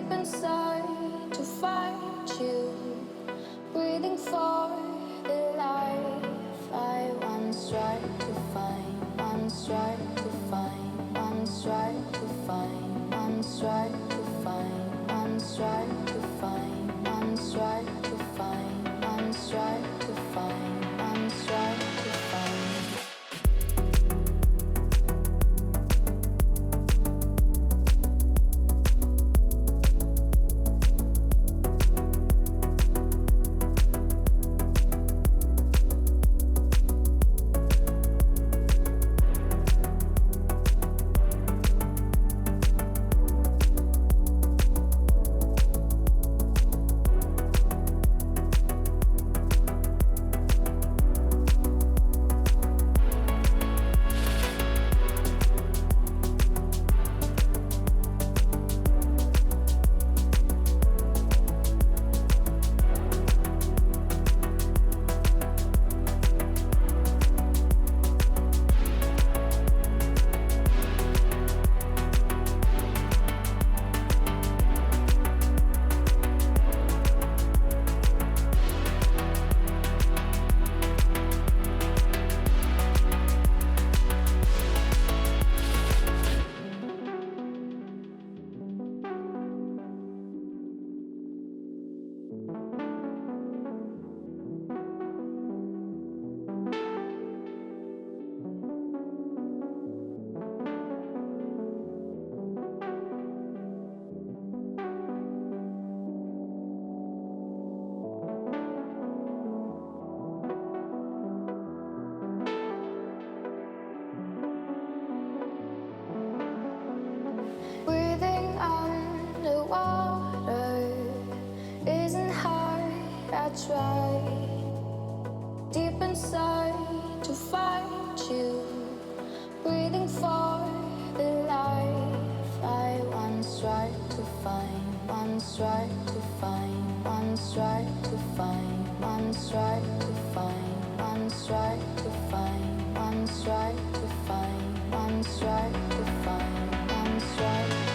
deep inside to find you, breathing for the life I once tried to find, once tried to find, once tried to find, once tried to find, once tried to find, once tried to find, once tried to find, once tried to find. Breathing underwater isn't hard, I try. Deep inside to find you, breathing for the life I once tried to find, once tried to find, once tried to find, once tried to find, once tried to find, once tried to find, once tried to find, once tried.